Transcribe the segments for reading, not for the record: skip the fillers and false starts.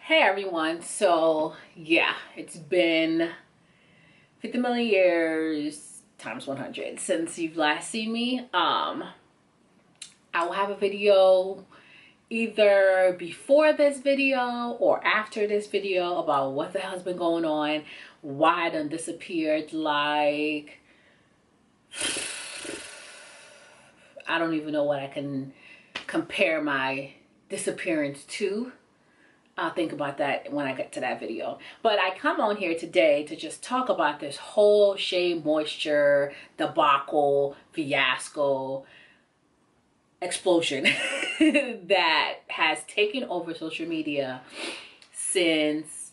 Hey everyone, so yeah, it's been 50 million years times 100 since you've last seen me. I will have a video either before this video or after this video about what the hell's been going on, why I done disappeared. Like, I don't even know what I can compare my disappearance to. I'll think about that when I get to that video. But I come on here today to just talk about this whole Shea Moisture debacle, fiasco, explosion that has taken over social media since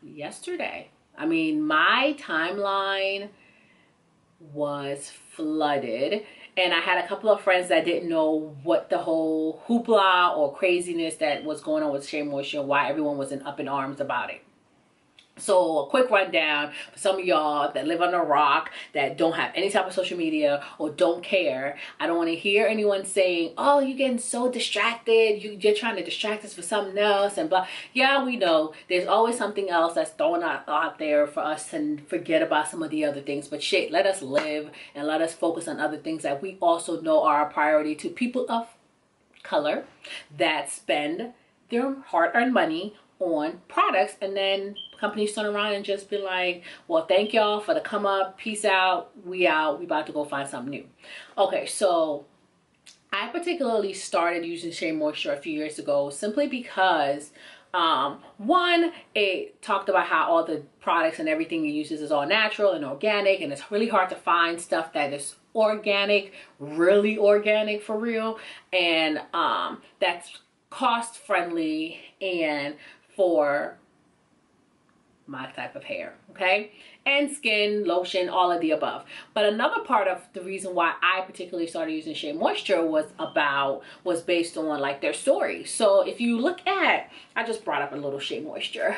yesterday. I mean, my timeline was flooded, and I had a couple of friends that didn't know what the whole hoopla or craziness that was going on with Shea Moisture and why everyone was in up in arms about it. So a quick rundown for some of y'all that live on a rock, that don't have any type of social media or don't care. I don't want to hear anyone saying, oh, you're getting so distracted, you're trying to distract us for something else and blah. Yeah, we know there's always something else that's thrown out there for us to forget about some of the other things. But shit, let us live and let us focus on other things that we also know are a priority to people of color that spend their hard-earned money on products, and then companies turn around and just be like, well, thank y'all for the come up, peace out, we about to go find something new. Okay, so I particularly started using Shea Moisture a few years ago simply because one, it talked about how all the products and everything it uses is all natural and organic, and it's really hard to find stuff that is organic, really organic for real, and that's cost friendly and for my type of hair, okay, and skin, lotion, all of the above. But another part of the reason why I particularly started using Shea Moisture was based on like their story. So if you look at, I just brought up a little Shea Moisture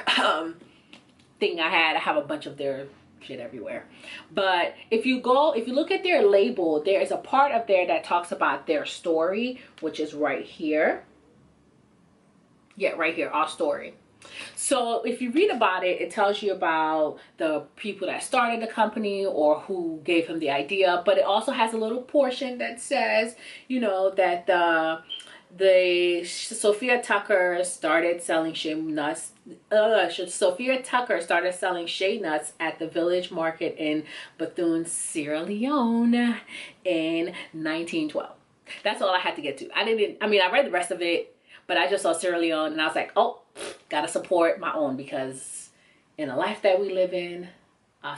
thing I have a bunch of their shit everywhere. But if you look at their label, there is a part of there that talks about their story, which is right here. Yeah, right here, our story. So if you read about it, it tells you about the people that started the company or who gave him the idea, but it also has a little portion that says, you know, that the Sophia Tucker started selling Shea nuts. Sophia Tucker started selling Shea nuts at the Village Market in Bethune, Sierra Leone in 1912. That's all I had to get to. I read the rest of it, but I just saw Sierra Leone and I was like, oh, gotta support my own, because in the life that we live in,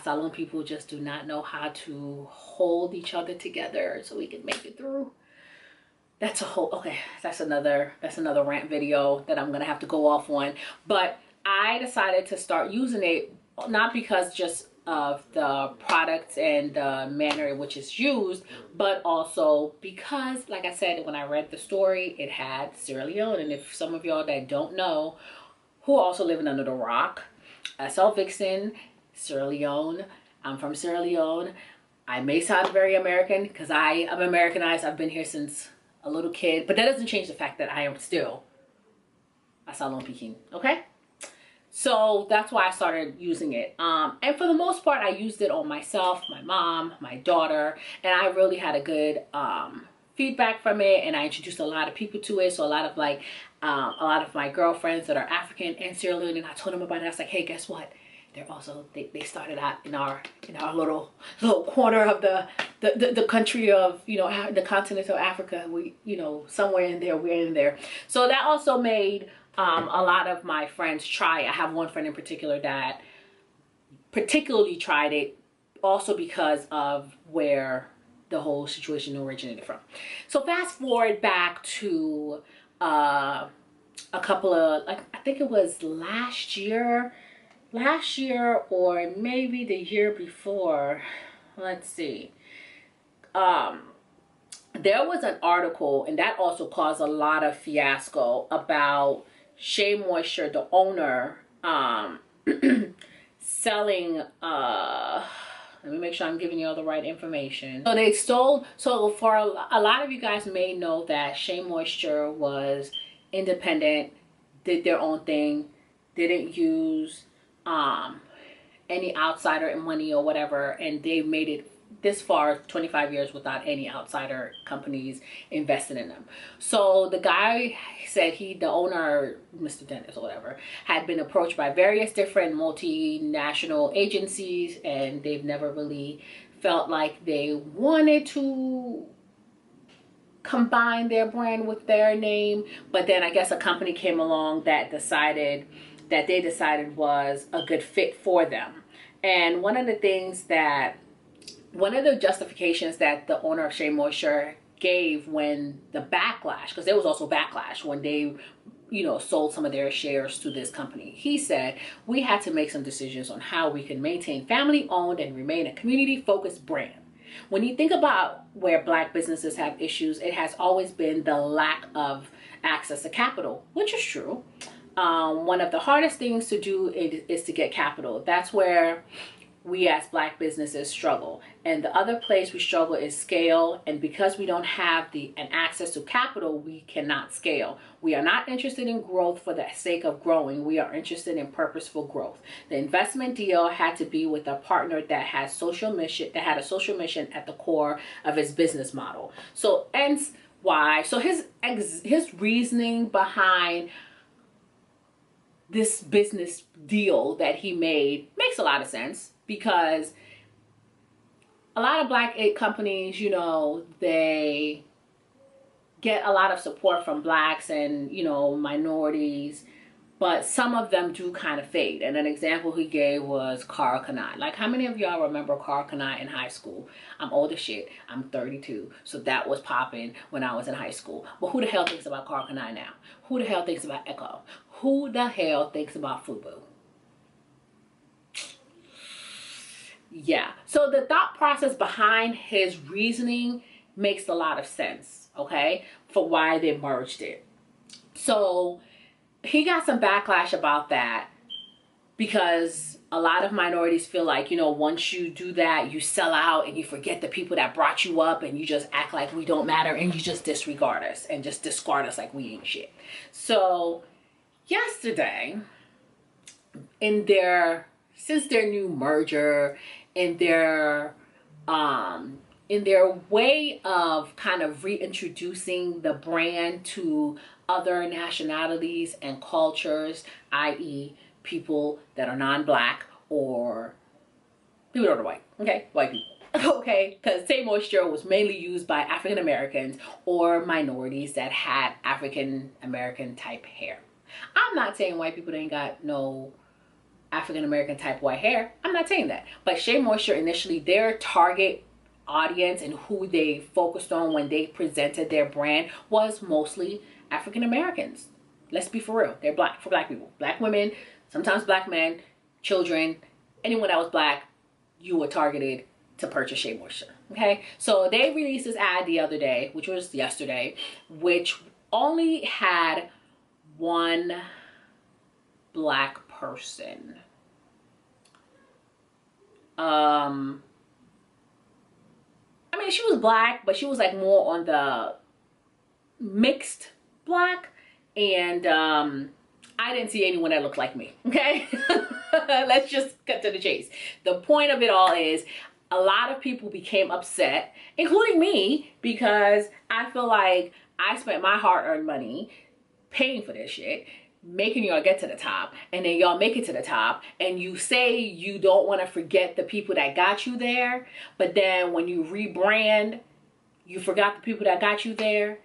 Salon people just do not know how to hold each other together so we can make it through. That's a whole, okay, that's another rant video that I'm gonna have to go off on. But I decided to start using it, not because just of the products and the manner in which it's used, but also because, like I said, when I read the story, it had Sierra Leone. And if some of y'all that don't know, who are also living under the rock, SLVixxen, Sierra Leone. I'm from Sierra Leone. I may sound very American because I am Americanized. I've been here since a little kid, but that doesn't change the fact that I am still a Salon Peking, okay? So that's why I started using it. And for the most part, I used it on myself, my mom, my daughter, and I really had a good feedback from it. And I introduced a lot of people to it. So a lot of my girlfriends that are African and Sierra Leone, and I told them about it. I was like, hey, guess what? They're also, they started out in our little corner of the country of, you know, the continent of Africa. We, you know, somewhere in there, we're in there. So that also made a lot of my friends try it. I have one friend in particular that particularly tried it, also because of where the whole situation originated from. So fast forward back to a couple of, like, I think it was last year or maybe the year before. Let's see. There was an article, and that also caused a lot of fiasco, about Shea Moisture, the owner, selling, let me make sure I'm giving you all the right information. So they stole, so for a lot of you guys may know that Shea Moisture was independent, did their own thing, didn't use any outsider money or whatever, and they made it this far, 25 years, without any outsider companies investing in them. So the guy said the owner, Mr. Dennis or whatever, had been approached by various different multinational agencies, and they've never really felt like they wanted to combine their brand with their name. But then I guess a company came along that they decided was a good fit for them. And one of the justifications that the owner of Shea Moisture gave when the backlash, because there was also backlash when they, sold some of their shares to this company. He said, we had to make some decisions on how we can maintain family owned and remain a community focused brand. When you think about where Black businesses have issues, it has always been the lack of access to capital, which is true. One of the hardest things to do is to get capital. That's where we as Black businesses struggle. And the other place we struggle is scale. And because we don't have an access to capital, we cannot scale. We are not interested in growth for the sake of growing. We are interested in purposeful growth. The investment deal had to be with a partner that had a social mission at the core of his business model. So hence why. So his reasoning behind this business deal that he made makes a lot of sense, because a lot of Black companies, they get a lot of support from Blacks and, minorities, but some of them do kind of fade. And an example he gave was Carl Kanai. Like, how many of y'all remember Carl Kanai in high school? I'm old as shit. I'm 32. So that was popping when I was in high school. But who the hell thinks about Carl Kanai now? Who the hell thinks about Echo? Who the hell thinks about FUBU? Yeah. So the thought process behind his reasoning makes a lot of sense, okay, for why they merged it. So he got some backlash about that, because a lot of minorities feel like, once you do that, you sell out and you forget the people that brought you up, and you just act like we don't matter, and you just disregard us and just discard us like we ain't shit. So yesterday, since their new merger, in their way of kind of reintroducing the brand to other nationalities and cultures, i.e. people that are non-Black or people that are white, okay, white people, okay, because Shea Moisture was mainly used by African Americans or minorities that had African American type hair. I'm not saying white people ain't got no African American type white hair. I'm not saying that. But Shea Moisture, initially, their target audience and who they focused on when they presented their brand was mostly African Americans. Let's be for real. They're Black, for Black people. Black women, sometimes Black men, children, anyone that was Black, you were targeted to purchase Shea Moisture. Okay? So they released this ad the other day, which was yesterday, which only had one Black person. I mean, she was Black, but she was like more on the mixed Black, and I didn't see anyone that looked like me, okay? Let's just cut to the chase. The point of it all is a lot of people became upset, including me, because I feel like I spent my hard-earned money paying for this shit, making y'all get to the top, and then y'all make it to the top, and you say you don't want to forget the people that got you there, but then when you rebrand, you forgot the people that got you there.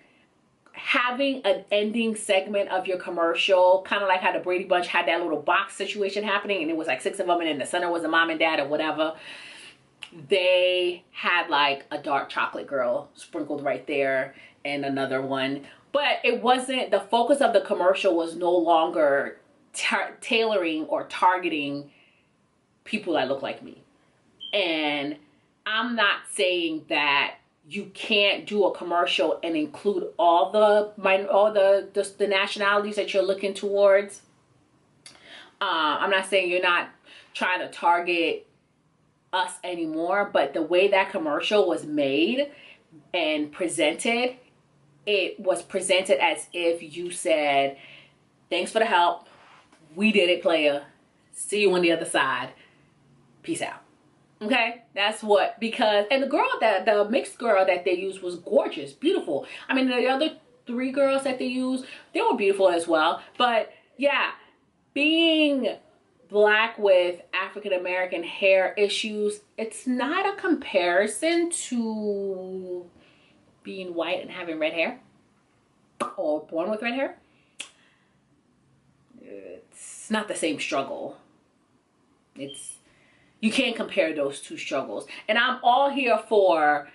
Having an ending segment of your commercial, kind of like how the Brady Bunch had that little box situation happening, and it was like 6 of them, and in the center was a mom and dad or whatever. They had like a dark chocolate girl sprinkled right there and another one. But it wasn't, the focus of the commercial was no longer tailoring or targeting people that look like me. And I'm not saying that you can't do a commercial and include all the nationalities that you're looking towards. I'm not saying you're not trying to target us anymore, but the way that commercial was made and presented, it was presented as if you said, thanks for the help, We did it, player. See you on the other side. Peace out. Okay, that's what, because, and the mixed girl that they used was gorgeous, beautiful. I mean, the other 3 girls that they used, they were beautiful as well. But yeah, being black with African American hair issues, it's not a comparison to being white and having red hair or born with red hair. It's not the same struggle. You can't compare those 2 struggles. And I'm all here for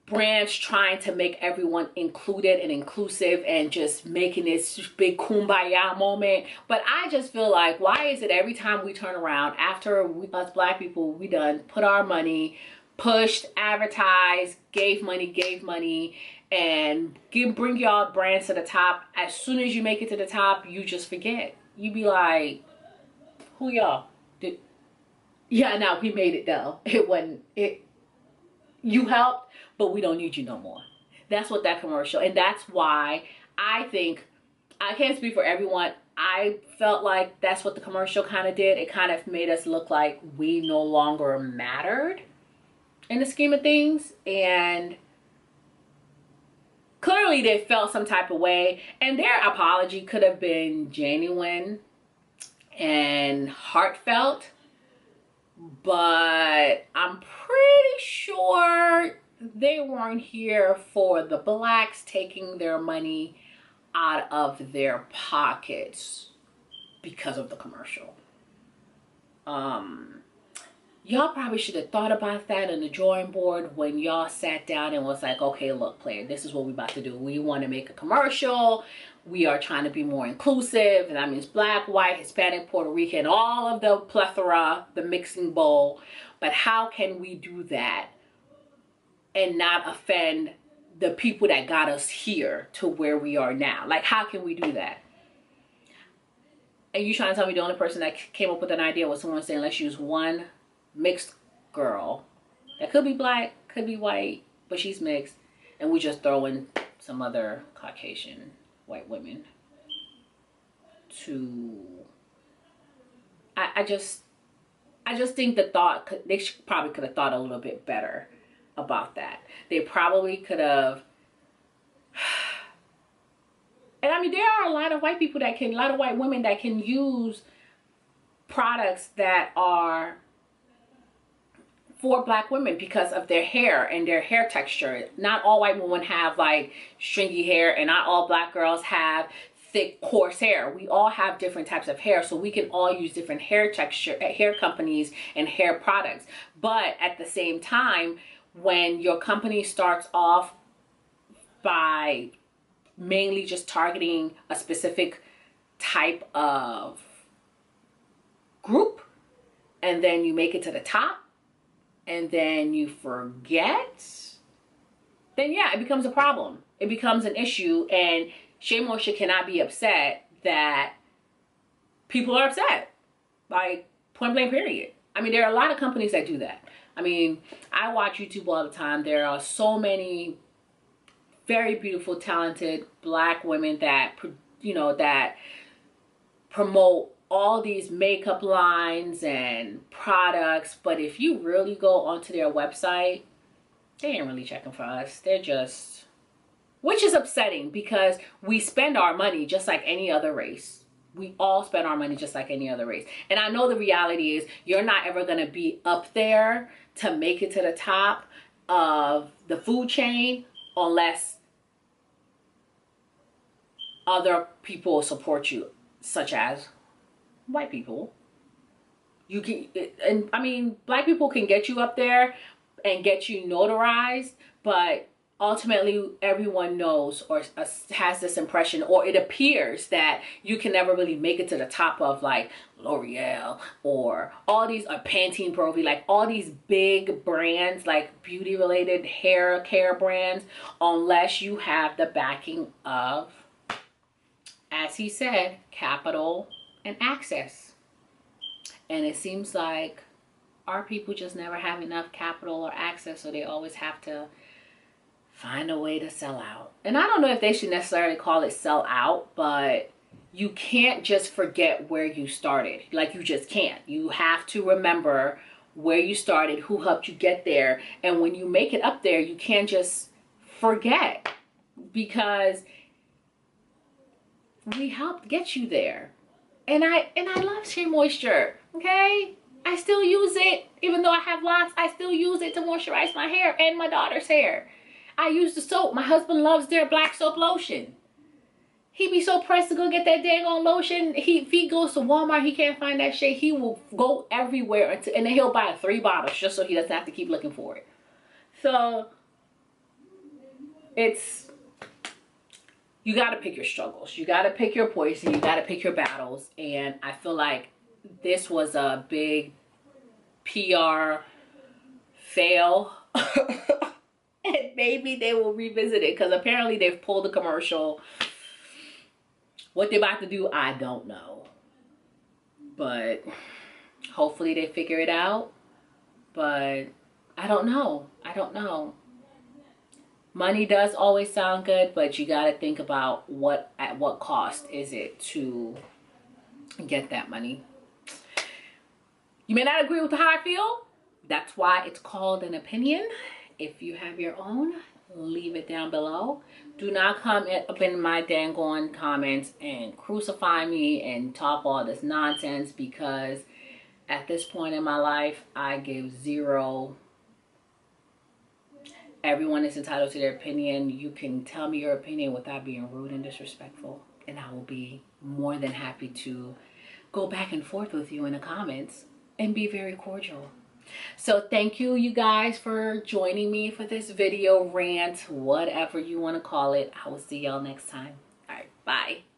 brands trying to make everyone included and inclusive and just making this big kumbaya moment. But I just feel like, why is it every time we turn around, after us black people, we done put our money, pushed, advertised, gave money, and bring y'all brands to the top. As soon as you make it to the top, you just forget. You be like, who y'all? Yeah, now we made it though. You helped, but we don't need you no more. That's what that commercial, and that's why I think, I can't speak for everyone, I felt like that's what the commercial kind of did. It kind of made us look like we no longer mattered in the scheme of things, and clearly they felt some type of way, and their apology could have been genuine and heartfelt. But I'm pretty sure they weren't here for the blacks taking their money out of their pockets because of the commercial. Y'all probably should have thought about that in the drawing board when y'all sat down and was like, okay, look, player, this is what we about to do. We want to make a commercial. We are trying to be more inclusive, and that means black, white, Hispanic, Puerto Rican, all of the plethora, the mixing bowl. But how can we do that and not offend the people that got us here to where we are now? Like, how can we do that? And you trying to tell me the only person that came up with an idea was someone saying, let's use one mixed girl that could be black, could be white, but she's mixed, and we just throw in some other Caucasian white women to, I just think the thought, they probably could have thought a little bit better about that. They probably could have, and I mean, there are a lot of white people that can, a lot of white women that can use products that are for black women because of their hair and their hair texture. Not all white women have like stringy hair, and not all black girls have thick, coarse hair. We all have different types of hair, so we can all use different hair texture, hair companies and hair products. But at the same time, when your company starts off by mainly just targeting a specific type of group, and then you make it to the top, and then you forget, then yeah, it becomes a problem. It becomes an issue, and Shea Moisture cannot be upset that people are upset. Like, point blank period. I mean, there are a lot of companies that do that. I mean, I watch YouTube all the time. There are so many very beautiful, talented black women that, you know, that promote all these makeup lines and products, but if you really go onto their website, they ain't really checking for us. They're just, which is upsetting, because we spend our money just like any other race. We all spend our money just like any other race. And I know the reality is you're not ever going to be up there to make it to the top of the food chain unless other people support you, such as white people. You can, and I mean, black people can get you up there and get you notarized, but ultimately everyone knows or has this impression, or it appears that you can never really make it to the top of like L'Oreal or all these, or Pantene Pro V, like all these big brands, like beauty related hair care brands, unless you have the backing of, as he said, capital and access. And it seems like our people just never have enough capital or access, so they always have to find a way to sell out. And I don't know if they should necessarily call it sell out, but you can't just forget where you started. Like, you just can't. You have to remember where you started, who helped you get there. And when you make it up there, you can't just forget, because we helped get you there. And I love Shea Moisture, okay? I still use it. Even though I have locks, I still use it to moisturize my hair and my daughter's hair. I use the soap. My husband loves their black soap lotion. He be so pressed to go get that dang on lotion. If he goes to Walmart, he can't find that shit. He will go everywhere, and then he'll buy 3 bottles just so he doesn't have to keep looking for it. So you got to pick your struggles. You got to pick your poison. You got to pick your battles. And I feel like this was a big PR fail. And maybe they will revisit it, because apparently they've pulled the commercial. What they're about to do, I don't know. But hopefully they figure it out. But I don't know. I don't know. Money does always sound good, but you got to think about at what cost is it to get that money. You may not agree with how I feel. That's why it's called an opinion. If you have your own, leave it down below. Do not come up in my dang on comments and crucify me and talk all this nonsense, because at this point in my life, I give zero. Everyone is entitled to their opinion. You can tell me your opinion without being rude and disrespectful, and I will be more than happy to go back and forth with you in the comments and be very cordial. So thank you guys for joining me for this video rant, whatever you want to call it. I will see y'all next time. All right, bye.